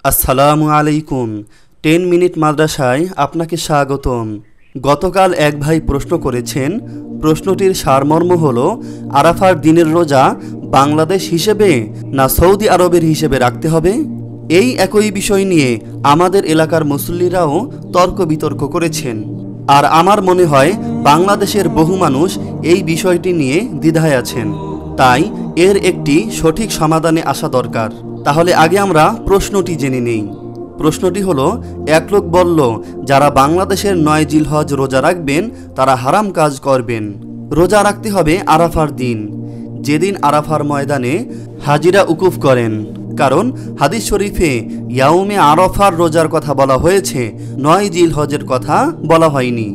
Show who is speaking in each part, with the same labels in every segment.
Speaker 1: আসসালামু আলাইকুম। 10 মিনিট মাদ্রাসায় আপনাকে স্বাগতম। গতকাল এক ভাই প্রশ্ন করেছেন। প্রশ্নটির সারমর্ম হলো, আরাফার দিনের রোজা বাংলাদেশ হিসেবে না সৌদি আরবের হিসেবে রাখতে হবে। এই একই বিষয় নিয়ে আমাদের এলাকার মুসল্লিরাও তর্ক বিতর্ক করেছেন। আর আমার মনে হয় বাংলাদেশের বহু মানুষ এই বিষয়টি নিয়ে দ্বিধায় আছেন, তাই এর একটি সঠিক সমাধানে আসা দরকার। তাহলে আগে আমরা প্রশ্নটি জেনে নেই। প্রশ্নটি হলো, এক লোক বলল, যারা বাংলাদেশের 9 জিলহজ রোজা রাখবেন তারা হারাম কাজ করবেন। রোজা রাখতে হবে আরাফার দিন, যেদিন আরাফার ময়দানে হাজিরা উকুফ করেন। কারণ হাদিস শরীফে ইয়াউমে আরাফার রোজার কথা বলা হয়েছে, 9 জিলহজের কথা বলা হয়নি।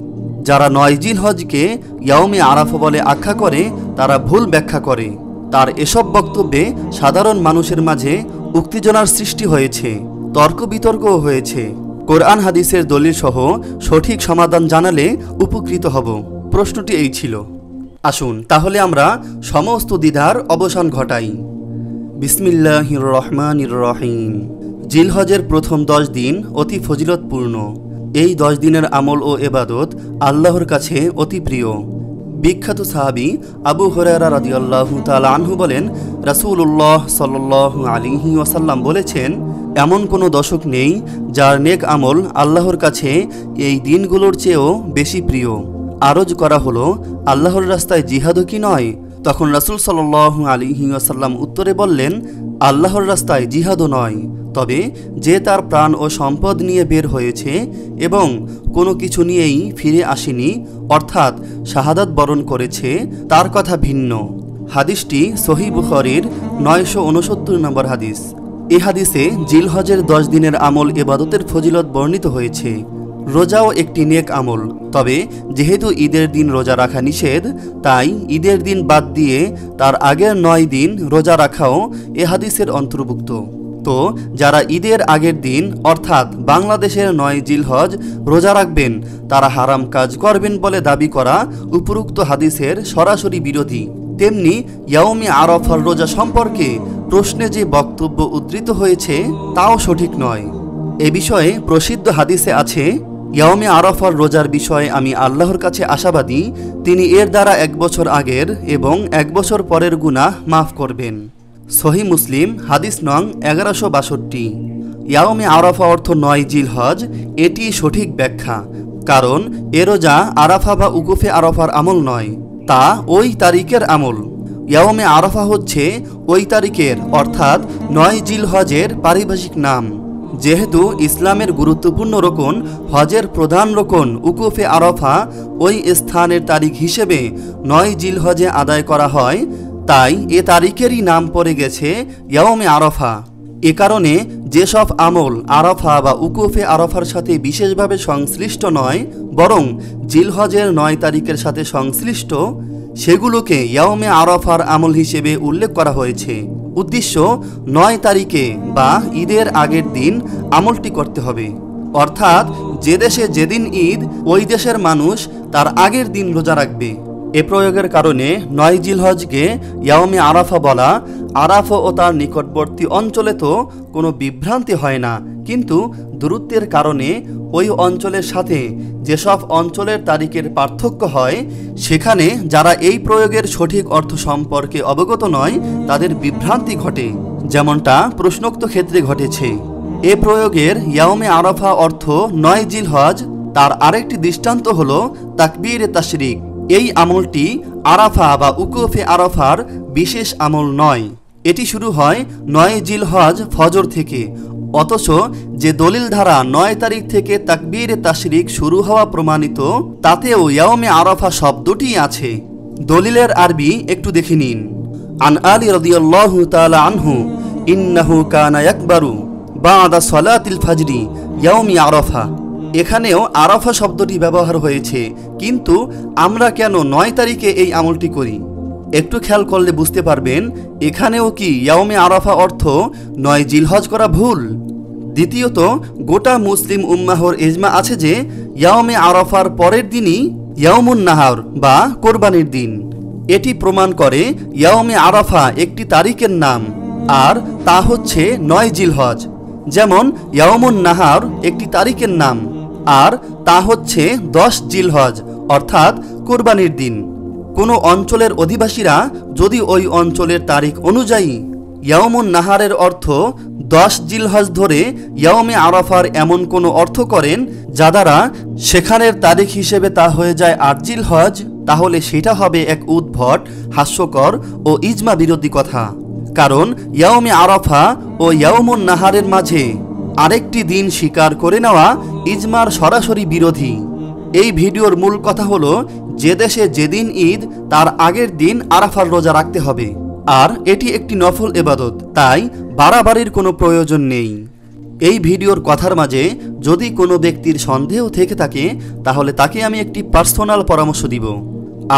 Speaker 1: যারা 9 জিলহজকে ইয়াউমে আরাফা বলে আখ্যা করে তারা ভুল ব্যাখ্যা করে। তার এসব বক্তব্যে সাধারণ মানুষের মাঝে উত্তেজনার সৃষ্টি হয়েছে, তর্ক বিতর্কও হয়েছে। কোরআন হাদিসের দলিল সহ সঠিক সমাধান জানালে উপকৃত হব। প্রশ্নটি এই ছিল। আসুন তাহলে আমরা সমস্ত দ্বিধার অবসান ঘটাই। বিসমিল্লাহির রহমানির রহিম। জিলহজের প্রথম 10 দিন অতি ফজিলতপূর্ণ। এই 10 দিনের আমল ও এবাদত আল্লাহর কাছে অতি প্রিয়। বিখ্যাত সাহাবী আবু হুরায়রা রাদিয়াল্লাহু তাআলা আনহু বলেন, রাসূলুল্লাহ সাল্লাল্লাহু আলাইহি ওয়াসাল্লাম বলেছেন, এমন কোনো দশক নেই যার নেক আমল আল্লাহর কাছে এই দিনগুলোর চেয়েও বেশি প্রিয়। আরজ করা হলো, আল্লাহর রাস্তায় জিহাদও কি নয়? তখন রাসূল সাল্লাল্লাহু আলাইহি ওয়াসাল্লাম উত্তরে বললেন, আল্লাহর রাস্তায় জিহাদও নয়, তবে যে তার প্রাণ ও সম্পদ নিয়ে বের হয়েছে এবং কোনো কিছু নিয়েই ফিরে আসেনি, অর্থাৎ শাহাদাত বরণ করেছে, তার কথা ভিন্ন। হাদিসটি সহিহ বুখারীর 969 নম্বর হাদিস। এই হাদিসে জিলহজের 10 দিনের আমল ইবাদতের ফজিলত বর্ণিত হয়েছে। রোজাও একটি নেক আমল, তবে যেহেতু ঈদের দিন রোজা রাখা নিষেধ, তাই ঈদের দিন বাদ দিয়ে তার আগের 9 দিন রোজা রাখাও এ হাদিসের অন্তর্ভুক্ত। তো যারা ঈদের আগের দিন অর্থাৎ বাংলাদেশের 9 জিলহজ রোজা রাখবেন তারা হারাম কাজ করবেন বলে দাবি করা উপরোক্ত হাদিসের সরাসরি বিরোধী। তেমনি ইয়াউমে আরাফার রোজা সম্পর্কে প্রশ্নে যে বক্তব্য উদ্ধৃত হয়েছে তাও সঠিক নয়। এ বিষয়ে প্রসিদ্ধ হাদিসে আছে, ইয়াউমে আরাফার রোজার বিষয়ে আমি আল্লাহর কাছে আশাবাদী, তিনি এর দ্বারা 1 বছর আগের এবং 1 বছর পরের গুনাহ মাফ করবেন। সহিহ মুসলিম হাদিস নং 1162। ইয়াউমে আরাফা অর্থ 9 জিলহজ, এটি সঠিক ব্যাখ্যা। কারণ এ রোজা আরাফা বা উকুফে আরাফার আমল নয়, তা ওই তারিখের আমল। ইয়াউমে আরাফা হচ্ছে ওই তারিখের অর্থাৎ 9 জিলহজের পারিভাষিক নাম। যেহেতু ইসলামের গুরুত্বপূর্ণ রোকন হজের প্রধান রোকন উকুফে আরাফা ওই স্থানের তারিখ হিসেবে 9 জিলহজে আদায় করা হয়, তাই এ তারিখেরই নাম পড়ে গেছে ইয়াউমে আরাফা। এ কারণে যেসব আমল আরাফা বা উকুফে আরাফার সাথে বিশেষভাবে সংশ্লিষ্ট নয়, বরং জিলহজের 9 তারিখের সাথে সংশ্লিষ্ট, সেগুলোকে ইয়াউমে আরাফার আমল হিসেবে উল্লেখ করা হয়েছে। উদ্দেশ্য 9 তারিখে বা ঈদের আগের দিন আমলটি করতে হবে, অর্থাৎ যে দেশে যেদিন ঈদ ওই দেশের মানুষ তার আগের দিন রোজা রাখবে। এ প্রয়োগের কারণে 9 জিলহজকে ইয়াউমে আরাফা বলা। আরাফা ও তার নিকটবর্তী অঞ্চলে তো কোনো বিভ্রান্তি হয় না, কিন্তু দূরত্বের কারণে ওই অঞ্চলের সাথে যেসব অঞ্চলের তারিখের পার্থক্য হয়, সেখানে যারা এই প্রয়োগের সঠিক অর্থ সম্পর্কে অবগত নয় তাদের বিভ্রান্তি ঘটে, যেমনটা প্রশ্নোক্ত ক্ষেত্রে ঘটেছে। এ প্রয়োগের ইয়াউমে আরাফা অর্থ 9 জিলহজ, তার আরেকটি দৃষ্টান্ত হলো তাকবীরে তাশরিক। এই আমলটি আরাফা বা উকুফে আরাফার বিশেষ আমল নয়। এটি শুরু হয় 9 জিলহজ ফজর থেকে, অথচ যে দলিল ধারা 9 তারিখ থেকে তাকবীরে তাশরিক শুরু হওয়া প্রমাণিত, তাতেও ইয়াউমে আরাফা শব্দটি আছে। দলিলের আরবি একটু দেখে নিন। আন আলী রাদিয়াল্লাহু তাআলা আনহু ইন্নাহু কানা ইয়াকবারু বা'দা সালাতিল ফাজরি ইয়াউমি আরাফা। এখানেও আরাফা শব্দটি ব্যবহার হয়েছে, কিন্তু আমরা কেন 9 তারিখে এই আমলটি করি? একটু খেয়াল করলে বুঝতে পারবেন, এখানেও কি ইয়াউমে আরাফা অর্থ 9 জিলহজ করা ভুল? দ্বিতীয়ত, গোটা মুসলিম উম্মাহর ইজমা আছে যে ইয়াউমে আরাফার পরের দিনই ইয়াউমুন নাহার বা কোরবানির দিন। এটি প্রমাণ করে ইয়াউমে আরাফা একটি তারিখের নাম, আর তা হচ্ছে 9 জিলহজ। যেমন ইয়াউমুন নাহার একটি তারিখের নাম, আর তা হচ্ছে 10 জিলহজ অর্থাৎ কোরবানির দিন। কোনো অঞ্চলের অধিবাসীরা যদি ওই অঞ্চলের তারিখ অনুযায়ী ইয়াউমুন নাহারের অর্থ 10 জিলহজ ধরে ইয়াউমে আরাফার এমন কোনো অর্থ করেন যা দ্বারা সেখানের তারিখ হিসেবে তা হয়ে যায় 8 জিলহজ, তাহলে সেটা হবে এক উদ্ভট, হাস্যকর ও ইজমা বিরোধী কথা। কারণ ইয়াউমে আরাফা ও ইয়াউমুন নাহারের মাঝে আরেকটি দিন স্বীকার করে নেওয়া ইজমার সরাসরি বিরোধী। এই ভিডিওর মূল কথা হলো, যে দেশে যেদিন ঈদ তার আগের দিন আরাফার রোজা রাখতে হবে, আর এটি একটি নফল ইবাদত, তাই বাড়াবাড়ির কোনো প্রয়োজন নেই। এই ভিডিওর কথার মাঝে যদি কোনো ব্যক্তির সন্দেহ থেকে থাকে তাহলে তাকে আমি একটি পার্সোনাল পরামর্শ দিব,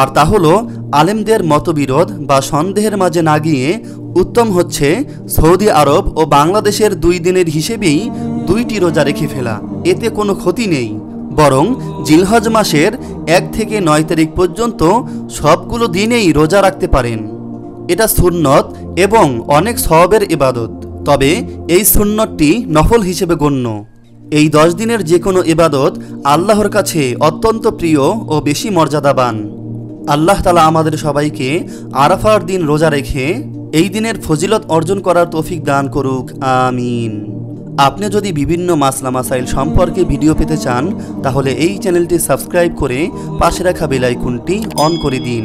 Speaker 1: আর তা হলো আলেমদের মতবিরোধ বা সন্দেহের মাঝে না গিয়ে উত্তম হচ্ছে সৌদি আরব ও বাংলাদেশের 2 দিনের হিসেবেই 2টি রোজা রেখে ফেলা। এতে কোনো ক্ষতি নেই, বরং জিলহজ মাসের 1 থেকে 9 তারিখ পর্যন্ত সবগুলো দিনেই রোজা রাখতে পারেন। এটা সুন্নত এবং অনেক সওয়াবের ইবাদত, তবে এই সুন্নতটি নফল হিসেবে গণ্য। এই 10 দিনের যে কোনো ইবাদত আল্লাহর কাছে অত্যন্ত প্রিয় ও বেশি মর্যাদাবান। আল্লাহ তাআলা আমাদের সবাইকে আরাফার দিন রোজা রেখে এই দিনের ফজিলত অর্জন করার তৌফিক দান করুক, আমিন। আপনি যদি বিভিন্ন মাসলা মাসাইল সম্পর্কে ভিডিও পেতে চান তাহলে এই চ্যানেলটি সাবস্ক্রাইব করে পাশে রাখা বেল আইকনটি অন করে দিন।